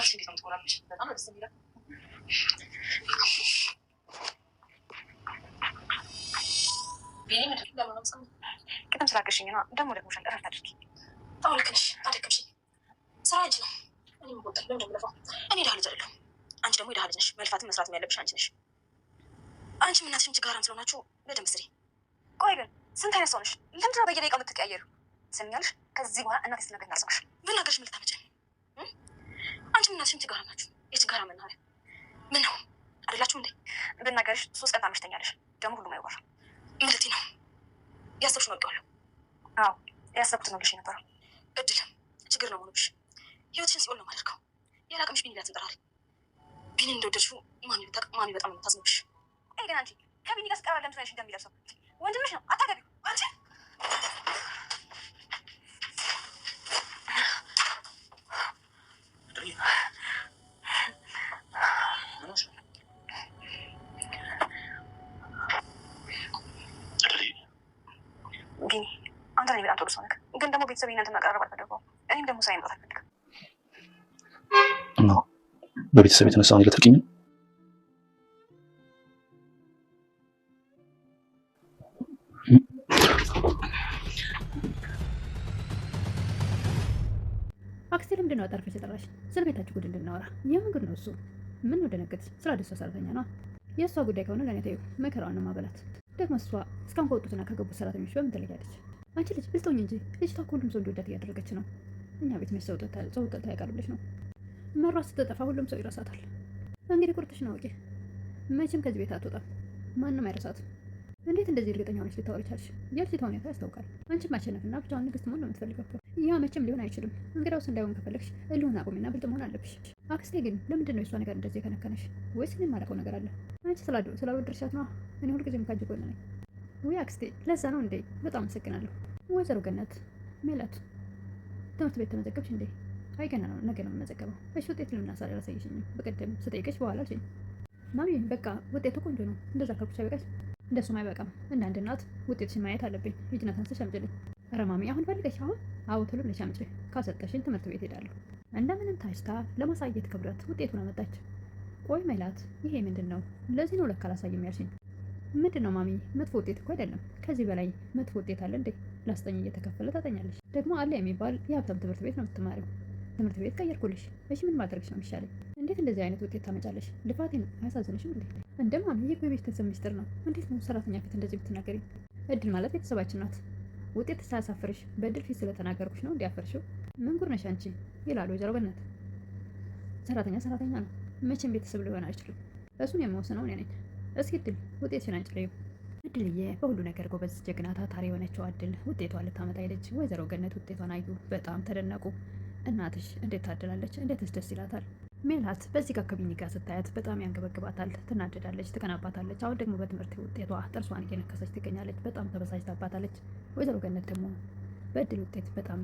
ጭራሽ እንዴት ነው የምትቆራለች? በጣም ደስ የሚለው ቢኒ ምንድን ነው ለማለት ነው? ቅድም ስላገሽኝ ነው። ደግሞ ደግሞሻል። እረፍት አድርጊ። አሁን ልክ ነሽ። አደከምሽኝ። ስራ እንጂ ነው። እኔ የምቆጥር ለምን እንደምለፋው። እኔ ደሃ ልጅ አይደለሁም። አንቺ ደግሞ የደሃ ልጅ ነሽ። መልፋትም መስራትም ያለብሽ አንቺ ነሽ። አንቺም እናትሽም ችጋራም ስለሆናችሁ በደንብ ስሪ። ቆይ ግን ስንት አይነት ሰው ነሽ? ለምንድን ነው በየደቂቃው የምትቀያየሩ? ትሰሚኛለሽ? ከዚህ በኋላ እናቴ ስትነግረኝ አልሰማሽም። ብናገርሽ ምን ልታመጪ? አንቺም እናትሽም ችጋራም ናችሁ። የችጋራ መናኸሪያ ምን ነው አይደላችሁም እንዴ? ብናገርሽ 3 ቀን ታመሽተኛለሽ። ደግሞ ሁሉም አይወራም። ምን ልትይ ነው? ያሰብሽውን አውቄዋለሁ። አዎ ያሰብኩት ነው ብለሽ የነበረው እድል ችግር ነው ሆኖብሽ። ህይወትሽን ሲኦል ነው የማደርገው። የላቅምሽ ቢኒ ላትን ጠራል። ቢኒ እንደወደድሽው ማሚ በጣም ነው የምታዝንብሽ። አይ ግን አንቺ ከቢኒ ጋር ስቀራ ለምትሆነሽ እንደሚደርሰው ወንድምሽ ነው። አታገቢው አንቺ። ቢኒ አንተ ነኝ በጣም ጥሩ ሰው ነህ፣ ግን ደግሞ ቤተሰብ እናንተ ማቀራረብ አልፈለገውም። እኔም ደግሞ ሳይ መጣት አልፈልግም እና በቤተሰብ የተነሳውን ይለጥልኝ። አክስቴ ለምንድን ነው አጣርፈሽ የጠራሽ? ስለ ቤታችሁ ጉድ እንድናወራ። የምን ጉድ ነው እሱ? ምን ነው ደነገጥሽ? ስለ አዲሷ ሰራተኛ ነው። የእሷ ጉዳይ ከሆነ ለእኔ ተይው። መከራዋን ነው ማበላት። ደግሞ እሷ እስካሁን ከወጡትና ከገቡት ሰራተኞች በምን ትለያለች? አንቺ ልጅ ብልጦኝ እንጂ ልጅቷ ሁሉም ሰው እንዲወዳት እያደረገች ነው። እኛ ቤት መች ሰው ጠልታ ያውቃሉልሽ ነው። መሯ ስትጠፋ ሁሉም ሰው ይረሳታል። እንግዲህ ቁርጥሽን አውቂ። መቼም ከዚህ ቤት አትወጣም። ማንም አይረሳትም። እንዴት እንደዚህ እርግጠኛ ሆነች ልታወሪ ቻልሽ? የልጅቷ ሁኔታ ያስታውቃል። አንቺም ማሸነፍና ብቻዋን ንግስት መሆን ነው የምትፈልገው። ያ መቼም ሊሆን አይችልም። እንግዳውስ እንዳይሆን ከፈለግሽ እልሁን አቁሚና ብልጥ መሆን አለብሽ። አክስቴ ግን ለምንድን ነው የሷ ነገር እንደዚህ የከነከነሽ? ወይስ እኔ የማላውቀው ነገር አለ? አንቺ ስላልወደድሻት ነዋ። እኔ ሁልጊዜም ካንቺ ጎን ነኝ። ወይ አክስቴ፣ ለዛ ነው እንዴ? በጣም አመሰግናለሁ። ወይዘሮ ገነት ሜላት፣ ትምህርት ቤት ተመዘገብሽ እንዴ? አይ ገና ነው፣ ነገ ነው የምመዘገበው። እሺ ውጤት ለምን አላሳየሽኝም? በቀደም ስጠይቅሽ በኋላ አልሽኝ። ማሚ በቃ ውጤቱ ቆንጆ ነው። እንደዛ ካልኩሽ አይበቃሽ? እንደሱም አይበቃም። እንደ አንድ እናት ውጤትሽን ማየት አለብኝ። ሂጂና ተነስተሽ አምጪልኝ። ኧረ ማሚ አሁን ፈልገሽ? አሁን? አዎ ቶሎ ብለሽ አምጪ። ካልሰጠሽኝ ትምህርት ቤት ሄዳለሁ። እንደምንም ታጭታ ለማሳየት ክብረት ውጤቱን አመጣች። ቆይ ሜላት፣ ይሄ ምንድን ነው? ለዚህ ነው ለካ አላሳይም ያልሽኝ። ምንድን ነው ማሚ? መጥፎ ውጤት እኮ አይደለም። ከዚህ በላይ መጥፎ ውጤት አለ እንዴ? ላስጠኝ እየተከፈለ ታጠኛለሽ። ደግሞ አለ የሚባል የሀብታም ትምህርት ቤት ነው የምትማሪው። ትምህርት ቤት ቀየርኩልሽ። እሺ ምን ማድረግሽ ነው የሚሻለኝ? እንዴት እንደዚህ አይነት ውጤት ታመጫለሽ? ልፋቴን አያሳዝንሽም እንዴ? እንደ ማሚ ይህ የቤተሰብ ሚስጥር ነው። እንዴት ነው ሰራተኛ ፊት እንደዚህ ብትናገሪ? እድል ማለት ቤተሰባችን ናት። ውጤት ሳያሳፍርሽ በእድል ፊት ስለተናገርኩሽ ነው እንዲያፈርሽው። ምን ጉድ ነሽ አንቺ? ይላሉ ወይዘሮ ገነት። ሰራተኛ ነው። መቼም ቤተሰብ ሊሆን አይችልም። እሱን የምወስነው እኔ ነኝ። እስኪ እድል ውጤትሽን አንጭልዩ። እድልዬ በሁሉ ነገር ጎበዝ፣ ጀግና፣ ታታሪ የሆነችው እድል ውጤቷን ልታመጣ ሄደች። ወይዘሮ ገነት ውጤቷን አዩ፣ በጣም ተደነቁ። እናትሽ እንዴት ታደላለች! እንዴትስ ደስ ይላታል! ሜላት በዚህ ጋር ከቢኒ ጋር ስታያት በጣም ያንገበግባታል። ትናደዳለች፣ ትከናባታለች። አሁን ደግሞ በትምህርት ውጤቷ ጥርሷን እየነከሰች ትገኛለች። በጣም ተበሳጭታባታለች። ወይዘሮ ገነት ደግሞ በእድል ውጤት በጣም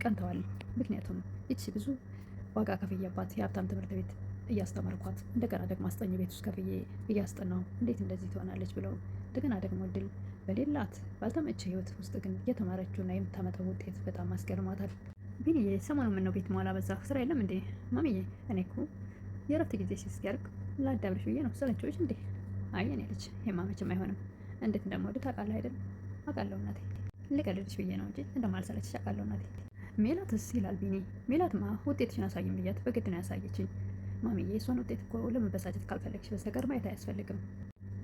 ቀንተዋል። ምክንያቱም ይቺ ብዙ ዋጋ ከፍዬባት የሀብታም ትምህርት ቤት እያስተማርኳት እንደገና ደግሞ አስጠኝ ቤት ውስጥ ከፍዬ እያስጠናው እንዴት እንደዚህ ትሆናለች ብለው እንደገና ደግሞ እድል በሌላት ባልተመቸ ህይወት ውስጥ ግን እየተማረችውና የምታመጣው ውጤት በጣም አስገርሟታል። ቢኒዬ ሰሞኑን ምነው ቤት መዋል አበዛህ? ስራ የለም እንዴ? ማሚዬ እኔ እኮ የእረፍት ጊዜ ሲያልቅ ላዳብርሽ ብዬ ነው። ሰለቸውሽ እንዴ? አይ እኔ ልጅ የማመችም አይሆንም። እንዴት እንደምወድ ታውቃለህ አይደል? አውቃለሁ እናቴ። ልቀልድሽ ብዬ ነው እንጂ እንደማልሰለችሽ አውቃለሁ እናቴ። ሜላትስ ይላል ቢኒ። ሜላትማ ውጤትሽን አሳይም ብያት በግድ ነው ያሳየችኝ። ማሚዬ እሷን ውጤት እኮ ለመበሳጨት ካልፈለግሽ በስተቀር ማየት አያስፈልግም።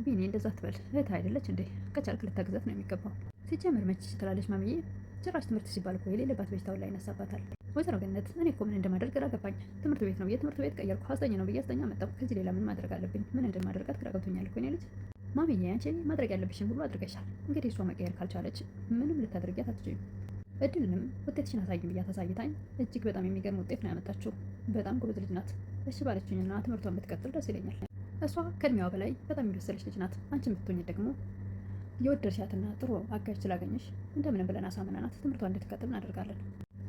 ቢኒ እንደዛ ትበል፣ እህት አይደለች እንዴ? ከቻልክ ልታግዛት ነው የሚገባው። ሲጀምር መች ትላለች ማሚዬ። ጭራሽ ትምህርት ሲባል እኮ የሌለባት በሽታውን ላይ ይነሳባታል። ወይዘሮ ገነት እኔ እኮ ምን እንደማደርግ ግራ ገባኝ። ትምህርት ቤት ነው ብዬ ትምህርት ቤት ቀየርኩ። አስጠኝ ነው ብዬ አስጠኛ መጣሁ። ከዚህ ሌላ ምን ማድረግ አለብኝ? ምን እንደማደርጋት ግራ ገብቶኛል እኮ እኔ ልጅ። ማሚዬ አንቺ ማድረግ ያለብሽን ሁሉ አድርገሻል። እንግዲህ እሷ መቀየር ካልቻለች ምንም ልታደርጊያት አትችይም። እድልንም ውጤትሽን አሳይም ብያት አሳይታኝ እጅግ በጣም የሚገርም ውጤት ነው ያመጣችው። በጣም ጎበዝ ልጅ ናት። እሺ ባለችኝና ትምህርቷን ብትቀጥል ደስ ይለኛል። እሷ ከእድሜዋ በላይ በጣም የበሰለች ልጅ ናት። አንቺን ብትሆኝ ደግሞ የወደድሻትና ጥሩ አጋዥ ስላገኘሽ እንደምንም ብለን አሳምነናት ትምህርቷን እንድትቀጥል እናደርጋለን።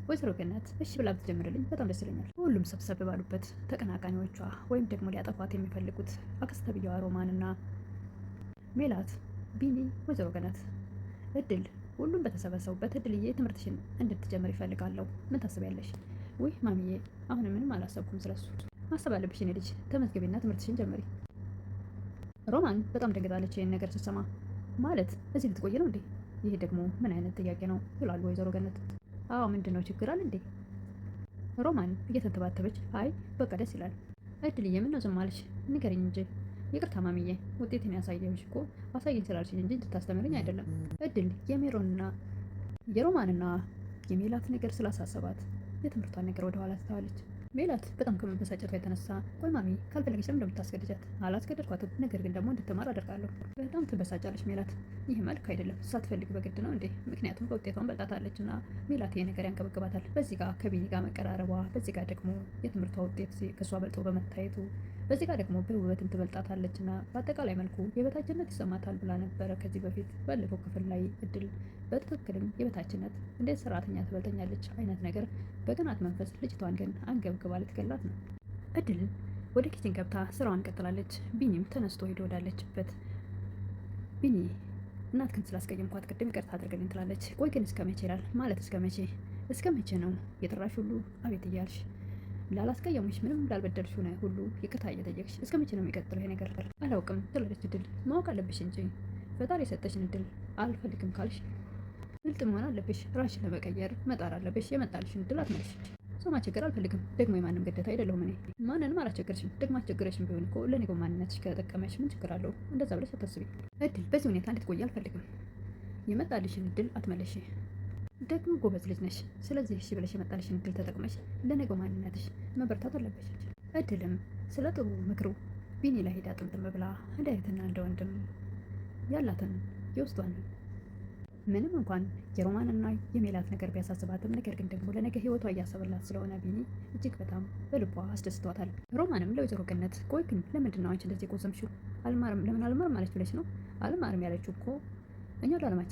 ወይዘሮ ገነት እሺ ብላ ብትጀምርልኝ በጣም ደስ ይለኛል። ሁሉም ሰብሰብ ባሉበት ተቀናቃኞቿ ወይም ደግሞ ሊያጠፏት የሚፈልጉት አክስተ ብያዋ ሮማንና ሜላት፣ ቢኒ፣ ወይዘሮ ገነት፣ እድል ሁሉም በተሰበሰቡበት እድልዬ ትምህርትሽን እንድትጀምር ይፈልጋለሁ። ምን ታስቢያለሽ? ውይ ማሚዬ አሁን ምንም አላሰብኩም ስለሱ። ማሰብ አለብሽ የኔ ልጅ። ተመዝገቢና ትምህርትሽን ጀምሪ። ሮማን በጣም ደንግጣለች ይህን ነገር ስትሰማ። ማለት እዚህ ልትቆይ ነው እንዴ? ይሄ ደግሞ ምን አይነት ጥያቄ ነው ይላሉ ወይዘሮ ገነት። አዎ ምንድን ነው ችግር አለ እንዴ? ሮማን እየተንተባተበች አይ በቃ ደስ ይላል። እድልዬ ምን ነው ዝም አለሽ? ንገሪኝ እንጂ። ይቅርታ ማሚዬ ውጤትን ያሳየሁሽ እኮ አሳየኝ ስላልሽኝ እንጂ እንድታስተምርኝ አይደለም። እድል የሮማንና የሜላት ነገር ስላሳሰባት የትምህርቷን ነገር ወደኋላ ትተዋለች። ሜላት በጣም ከመበሳጨቷ የተነሳ ቆይ ማሚ ካልፈለገች ለምን እንደምታስገድጃት? አላስገደድኳትም፣ ነገር ግን ደግሞ እንድትማር አደርጋለሁ። በጣም ትበሳጫለች ሜላት። ይህ መልክ አይደለም፣ ሳትፈልግ በግድ ነው እንዴ? ምክንያቱም በውጤቷን በልጣታለች እና ሜላት ይሄ ነገር ያንቀበቅባታል። በዚህ ጋር ከቢኒ ጋር መቀራረቧ፣ በዚህ ጋር ደግሞ የትምህርቷ ውጤት ከእሷ በልጦ በመታየቱ፣ በዚህ ጋር ደግሞ በውበትም ትበልጣታለች እና በአጠቃላይ መልኩ የበታችነት ይሰማታል ብላ ነበረ ከዚህ በፊት ባለፈው ክፍል ላይ እድል በትክክልም የበታችነት እንዴት ሰራተኛ ትበልጠኛለች አይነት ነገር በቅናት መንፈስ ልጅቷን ግን አንገብግባ ልትገላት ነው። እድል ወደ ኪችን ገብታ ስራዋን ቀጥላለች። ቢኒም ተነስቶ ሄዶ ወዳለችበት ቢኒ እናትህን ስላስቀየምኳት ቅድም ይቅርታ አድርግልኝ ትላለች። ቆይ ግን እስከ መቼ ይላል። ማለት እስከ መቼ ነው የጠራሽ ሁሉ አቤት እያልሽ ላላስቀየሙሽ ምንም ላልበደልሽ ሆነ ሁሉ ይቅርታ እየጠየቅሽ እስከ መቼ ነው የሚቀጥለው ይሄ ነገር? አላውቅም ትላለች እድል። ማወቅ አለብሽ እንጂ ፈጣሪ የሰጠሽን እድል አልፈልግም ካልሽ ብልጥ መሆን አለብሽ። ራስሽን ለመቀየር መጣር አለብሽ። የመጣልሽን እድል አትመልሽ። ሰው ማስቸገር አልፈልግም። ደግሞ የማንም ግዴታ አይደለሁም እኔ። ማንንም አላስቸገርሽም። ደግሞ አስቸገረሽም ቢሆን እኮ ለእኔ ማንነትሽ ከጠቀመሽ ምን ችግር አለው? እንደዛ ብለሽ አታስቢ። እድል በዚህ ሁኔታ እንድትቆይ አልፈልግም። የመጣልሽን እድል አትመልሽ። ደግሞ ጎበዝ ልጅ ነሽ። ስለዚህ እሺ ብለሽ የመጣልሽን እድል ተጠቅመሽ ለነገው ማንነትሽ መበርታት አለብሽ። እድልም ስለ ጥሩ ምክሩ ቢኒ ላይ ሄዳ ጥምጥም ብላ እንደ እህትና እንደ ወንድም ያላትን የውስጧን ምንም እንኳን የሮማንና የሜላት ነገር ቢያሳስባትም ነገር ግን ደግሞ ለነገ ህይወቷ እያሰበላት ስለሆነ ቢኒ እጅግ በጣም በልቧ አስደስቷታል። ሮማንም ለወይዘሮ ገነት ቆይ ግን ለምንድን ነው አንቺ እንደዚህ የቆዘምሽው? አልማርም ለምን አልማርም አለች ብለሽ ነው? አልማርም ያለችው እኮ እኛ ለአለማች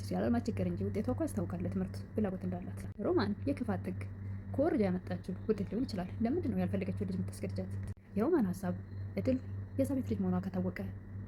ችግር እንጂ ውጤቷ እኮ ያስታውቃል ለትምህርት ፍላጎት እንዳላት። ሮማን የክፋት ጥግ ከወርጃ ያመጣችው ውጤት ሊሆን ይችላል። ለምንድን ነው ያልፈለገችው ልጅ የምታስገድጃት? የሮማን ሀሳብ እድል የዛ ቤት ልጅ መሆኗ ከታወቀ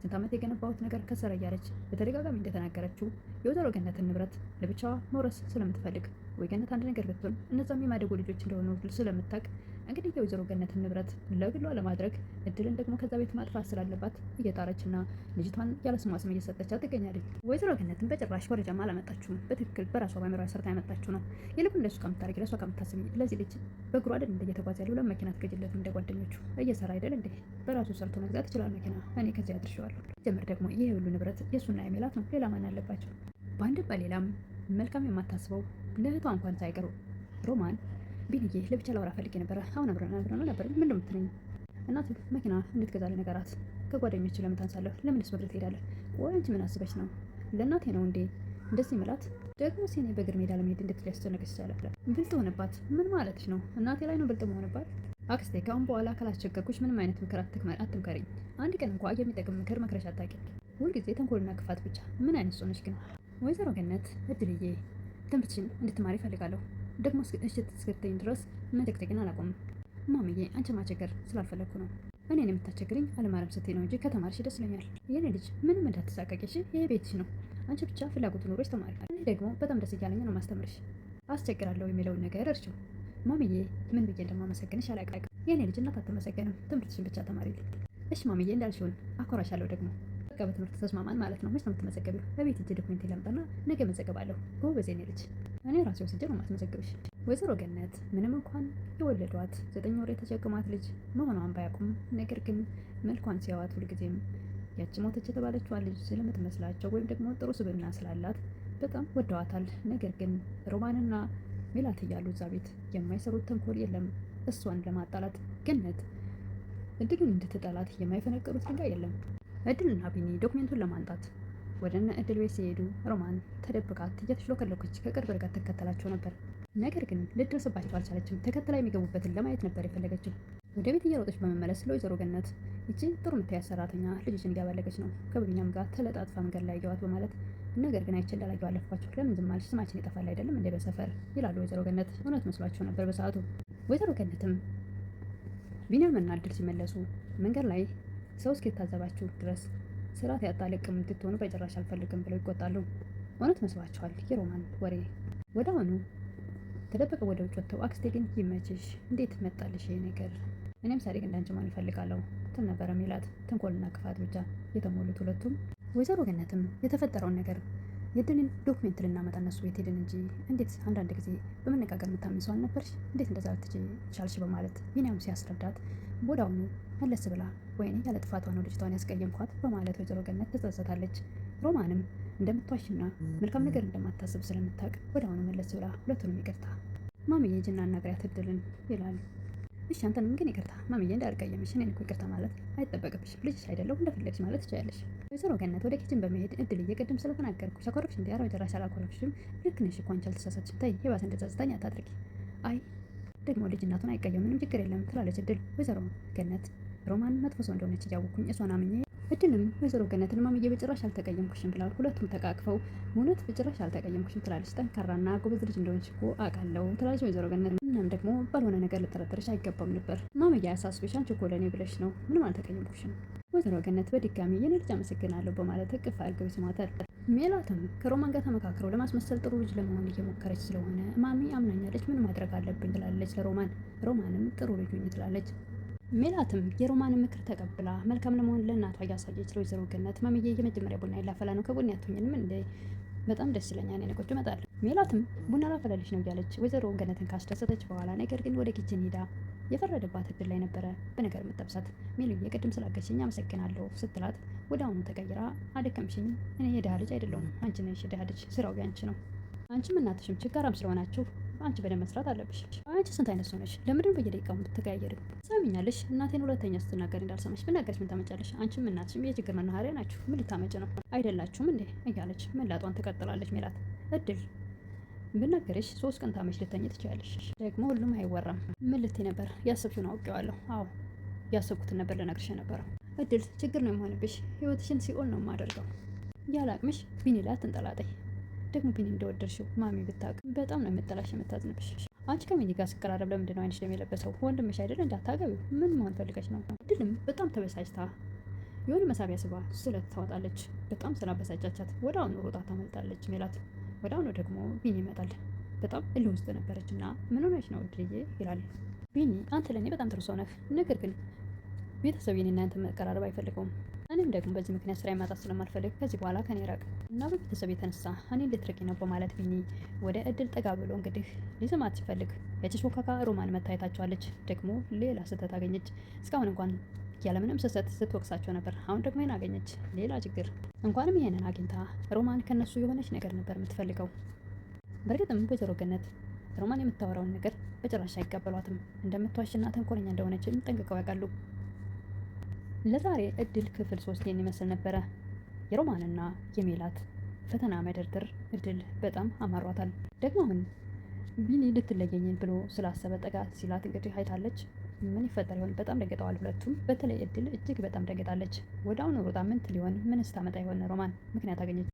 ስንት ዓመት የገነባሁት ነገር ከሰረ እያለች በተደጋጋሚ እንደተናገረችው የወይዘሮ ገነትን ንብረት ለብቻዋ መውረስ ስለምትፈልግ ወይ ገነት አንድ ነገር ብትሆን እነዛም የማደጎ ልጆች እንደሆኑ ስለምታውቅ እንግዲህ የወይዘሮ ገነትን ንብረት ለግሏ ለማድረግ እድልን ደግሞ ከዛ ቤት ማጥፋት ስላለባት እየጣረችና ልጅቷን ያለ ስሟ ስም እየሰጠቻት ትገኛለች። ወይዘሮ ገነትን በጭራሽ ወረጃም አላመጣችሁም። በትክክል በራሷ ባይምሯ ሰርታ ያመጣችሁ ነው። ይልቁን ለሱ ከምታደርጊ ለሷ ከምታስቢ ለዚህ ልጅ በእግሩ አይደል እንደ እየተጓዘ ያለው ለመኪና ትገጅለት እንደ ጓደኞቹ እየሰራ አይደል እንዴ? በራሱ ሰርቶ መግዛት ይችላል መኪና። እኔ ከዚያ አድርሼዋለሁ። ጀምር ደግሞ ይሄ ሁሉ ንብረት የእሱና የሜላት ነው። ሌላ ማን አለባቸው? በአንድም በሌላም መልካም የማታስበው ለእህቷ እንኳን ሳይቀሩ ሮማን ቢንዬ ለብቻ ላውራ ፈልጌ ነበረ። አሁን አብረን ነበር። ምን እንደምትለኝ እናት መኪና እንድትገዛልኝ ነገራት። ከጓደኞች ለምን ታንሳለሁ? ለምንስ ብር ትሄዳለህ? ቆይ አንቺ ምን አስበሽ ነው? ለእናቴ ነው እንዴ እንደዚህ ምላት? ደግሞ ሲኔ በእግር ሜዳ ለመሄድ እንዴት ሊያስጨንቅሽ ይቻላል? ብልጥ ሆነባት። ምን ማለትሽ ነው? እናቴ ላይ ነው ብልጥ መሆንባት? አክስቴ ካሁን በኋላ ካላስቸገርኩሽ ምንም አይነት ምክር አትምከሪኝ። አንድ ቀን እንኳ የሚጠቅም ምክር መክረሽ አታውቂም። ሁልጊዜ ተንኮልና ክፋት ብቻ። ምን አይነት ሰው ነሽ ግን? ወይዘሮ ገነት እድልዬ ትምህርትሽን እንድትማሪ እፈልጋለሁ። ደግሞ እስክትገኝ ድረስ መጨቅጨቅን አላቆምም። ማሚዬ አንቺ ማስቸገር ስላልፈለግኩ ነው። እኔን የምታስቸግሪኝ አለማረም ስትይ ነው እንጂ ከተማርሽ ደስ ይለኛል። የኔ ልጅ ምንም እንዳትሳቀቂሽ፣ ይሄ ቤትሽ ነው። አንቺ ብቻ ፍላጎቱ ኖሮች ተማሪ። እኔ ደግሞ በጣም ደስ እያለኝ ነው ማስተምርሽ። አስቸግራለሁ የሚለውን ነገር እርሺው። ማሚዬ ምን ብዬ እንደማመሰግንሽ አላውቅም። የኔ ልጅ እናት አትመሰገንም። ትምህርትሽን ብቻ ተማሪልኝ። እሺ ማሚዬ እንዳልሽውን አኮራሻለሁ። ደግሞ በቃ በትምህርት ተስማማን ማለት ነው። መች ነው የምትመዘገቢው? በቤት እጅ ዶክሜንት ላምጣና ነገ መዘገባለሁ። ጎበዝ የኔ ልጅ። እኔ ራሴ ወስጄ ነው ማስመዘግብሽ። ወይዘሮ ገነት ምንም እንኳን የወለዷት 9 ወር የተሸከሟት ልጅ መሆኗን ባያውቁም ነገር ግን መልኳን ሲያዋት ሁልጊዜም ያቺ ሞተች የተባለችዋን ልጅ ስለምትመስላቸው ወይም ደግሞ ጥሩ ስብዕና ስላላት በጣም ወደዋታል። ነገር ግን ሮማንና ሜላት እያሉ እዛ ቤት የማይሰሩት ተንኮል የለም። እሷን ለማጣላት ገነት እድሉን እንድትጠላት የማይፈነቅሩት ድንጋይ የለም። እድልና ቢኒ ዶክሜንቱን ለማንጣት ወደ እነ እድል ቤት ሲሄዱ ሮማን ተደብቃት እየተሽሎከለኮች ከቅርብ ርቀት ትከተላቸው ነበር። ነገር ግን ልትደርስባቸው አልቻለችም። ተከትላ የሚገቡበትን ለማየት ነበር የፈለገችው። ወደ ቤት እየሮጠች በመመለስ ለወይዘሮ ገነት ይቺ ጥሩ የምታያት ሰራተኛ ልጅሽን እያባለገች ነው፣ ከብኛም ጋር ተለጣጥፋ መንገድ ላይ ያየዋት በማለት ነገር ግን አይቼ እንዳላየው አለፍኳቸው። ለምን ዝም አልሽ? ስማችን ይጠፋል አይደለም እንደ በሰፈር ይላሉ ወይዘሮ ገነት። እውነት መስሏቸው ነበር በሰዓቱ። ወይዘሮ ገነትም ቢኒያምና እድል ሲመለሱ መንገድ ላይ ሰው እስኪታዘባችሁ ድረስ ስርዓት ያጣ ልቅም እንድትሆኑ በጭራሽ አልፈልግም ብለው ይቆጣሉ። እውነት መስሏቸዋል የሮማን ወሬ። ወደ አሁኑ ተደበቀው ወደ ውጭ ወጥተው አክስቴ ግን ይመችሽ፣ እንዴት መጣልሽ ይሄ ነገር? እኔም ሳዲቅ እንዳንቺ መሆን እፈልጋለሁ ትል ነበረ ሜላት። ተንኮልና ክፋት ብቻ የተሞሉት ሁለቱም። ወይዘሮ ገነትም የተፈጠረውን ነገር የድልን ዶክሜንት ልናመጣ እነሱ ቤት ሄድን እንጂ እንዴት አንዳንድ ጊዜ በመነጋገር የምታምን ሰው አልነበርሽ? እንዴት እንደዛ ቻልሽ? በማለት ቢኒያም ሲያስረዳት ወዲያውኑ መለስ ብላ ወይኔ ያለ ጥፋቷ ነው ልጅቷን ያስቀየምኳት በማለት ወይዘሮ ገነት ትጸጸታለች። ሮማንም እንደምትዋሽና መልካም ነገር እንደማታስብ ስለምታውቅ ወዲያውኑ መለስ ብላ ሁለቱንም ይቅርታ ማሚዬ ሂጂና አናግሪያት እድልን ይላል። እሺ አንተንም ግን ይቅርታ ማሚዬ እንዳልቀየምሽ፣ እኔን እኮ ይቅርታ ማለት አይጠበቅብሽም፣ ልጅሽ አይደለሁ እንደፈለግሽ ማለት ትችያለሽ። ወይዘሮ ገነት ወደ ኪችን በመሄድ እድልዬ ቅድም ስለተናገርኩሽ አኮረፍሽ እንዲ? ኧረ ጭራሽ አላኮረፍሽም፣ ልክ ነሽ እኮ አንቺ አልተሳሳትሽም፣ ተይ የባሰ እንደጸጸተኝ አታድርጊ። አይ ደግሞ ልጅ እናቱን አይቀየም፣ ምንም ችግር የለም ትላለች እድል። ወይዘሮ ገነት ሮማን መጥፎ ሰው እንደሆነች እያወኩኝ እሷን አምኜ እድልም ወይዘሮ ገነትን ማሚዬ በጭራሽ አልተቀየምኩሽም ብላ ሁለቱም ተቃቅፈው እውነት በጭራሽ አልተቀየምኩሽም ትላለች። ጠንካራና ጎበዝ ልጅ እንደሆነች እኮ አውቃለሁ ትላለች ወይዘሮ ገነት። እናም ደግሞ ባልሆነ ነገር ልጠረጥርሽ አይገባም ነበር ማሚዬ፣ አያሳስብሽ፣ አንቺ እኮ ለእኔ ብለሽ ነው፣ ምንም አልተቀየምኩሽም። ወይዘሮ ገነት በድጋሚ የኔ ልጅ አመሰግናለሁ በማለት እቅፍ አድርገው ይስማታል። ሜላትም ከሮማን ጋር ተመካክረው ለማስመሰል ጥሩ ልጅ ለመሆን እየሞከረች ስለሆነ ማሚ አምናኛለች፣ ምን ማድረግ አለብኝ ትላለች ለሮማን። ሮማንም ጥሩ ልጅ ሁኚ ትላለች። ሜላትም የሮማን ምክር ተቀብላ መልካም ለመሆን ለእናቷ እያሳየች ለወይዘሮ ገነት ማሚዬ የመጀመሪያ ቡና ይላፈላ ነው ከጎን ያትሆኝንም እንደ በጣም ደስ ይለኛል እኔ ቆንጆ እመጣለሁ። ሜላትም ቡና ላፈላልሽ ነው እያለች ወይዘሮ ገነትን ካስደሰተች በኋላ ነገር ግን ወደ ኪችን ሄዳ የፈረደባት እድል ላይ ነበረ በነገር የምጠብሳት። ሜሉዬ ቅድም ስላገሽኝ አመሰግናለሁ ስትላት ወደ አሁኑ ተቀይራ አደከምሽኝ፣ እኔ የድሃ ልጅ አይደለሁም፣ አንቺ ነሽ የድሃ ልጅ፣ ስራው ያንቺ ነው። አንቺም እናትሽም ችጋራም ስለሆናችሁ አንቺ በደንብ መስራት አለብሽ። አንቺ ስንት አይነት ሰው ነሽ? ለምንድን በየደቂቃው የምትቀያየሪ? ሰሚኛለሽ? እናቴን ሁለተኛ ስትናገር እንዳልሰማሽ ብናገርሽ ምን ታመጫለሽ? አንቺም እናትሽም የችግር መናኸሪያ ናችሁ። ምን ልታመጭ ነው? አይደላችሁም እንዴ? እያለች መላጧን ትቀጥላለች ሜላት። እድል ብናገርሽ 3 ቀን ታመሽ ልተኝ ትችያለሽ። ደግሞ ሁሉም አይወራም። ምን ልትይ ነበር? ያሰብሽውን አውቄዋለሁ። አዎ ያሰብኩትን ነበር ልነግርሽ የነበረው። እድል ችግር ነው የምሆንብሽ፣ ህይወትሽን ሲኦል ነው የማደርገው። ያለ አቅምሽ ቢኒ ላይ አትንጠላጠይ። ደግሞ ቢኒ እንደወደድሽው ማሚ ብታውቅ በጣም ነው የምጠላሽ የምታዝንብሽ። አንቺ ከሚኒ ጋር ስቀራረብ ለምንድን ነው አይንሽ ደም የለበሰው? ወንድምሽ አይደል እንዳታገቢው? ምን መሆን ፈልገሽ ነው? እድልም በጣም ተበሳጭታ የሆነ መሳቢያ ስባ ስለት ታወጣለች። በጣም ስላበሳጫቻት ወደ አሁኑ ሮጣ ታመልጣለች ሜላት። ወደ አሁኑ ደግሞ ቢኒ ይመጣል። በጣም እልህ ውስጥ ነበረች እና ምን ሆነሽ ነው እድልዬ ይላል። ቢኒ አንተ ለእኔ በጣም ጥሩ ሰው ነህ፣ ነገር ግን ቤተሰብ የኔ እናንተ መቀራረብ አይፈልገውም። እኔም ደግሞ በዚህ ምክንያት ስራ ማጣት ስለማልፈልግ ከዚህ በኋላ ከኔ ራቅ እና በቤተሰብ የተነሳ እኔ ልትርቂ ነው በማለት ቢኒ ወደ እድል ጠጋ ብሎ እንግዲህ ሊስማት ሲፈልግ ያቺ ሾካካ ሮማን መታየታቸዋለች። ደግሞ ሌላ ስህተት አገኘች። እስካሁን እንኳን ያለምንም ስህተት ስትወቅሳቸው ነበር። አሁን ደግሞ ይሄን አገኘች፣ ሌላ ችግር። እንኳንም ይሄንን አግኝታ ሮማን ከነሱ የሆነች ነገር ነበር የምትፈልገው። በእርግጥም ወይዘሮ ገነት ሮማን የምታወራውን ነገር በጭራሽ አይቀበሏትም። እንደምትዋሽና ተንኮለኛ እንደሆነችም ጠንቅቀው ያውቃሉ። ለዛሬ እድል ክፍል 3 ይመስል ነበረ። የሮማንና የሜላት ፈተና መደርደር እድል በጣም አማሯታል። ደግሞ አሁን ቢኒ ልትለየኝ ብሎ ስላሰበ ጠጋ ሲላት እንግዲህ አይታለች። ምን ይፈጠር ይሆን? በጣም ደንግጠዋል ሁለቱም። በተለይ እድል እጅግ በጣም ደንግጣለች። ወደ አሁኑ ሮጣ ምን ትል ይሆን? ምን ስታመጣ ይሆን ሮማን? ምክንያት አገኘች።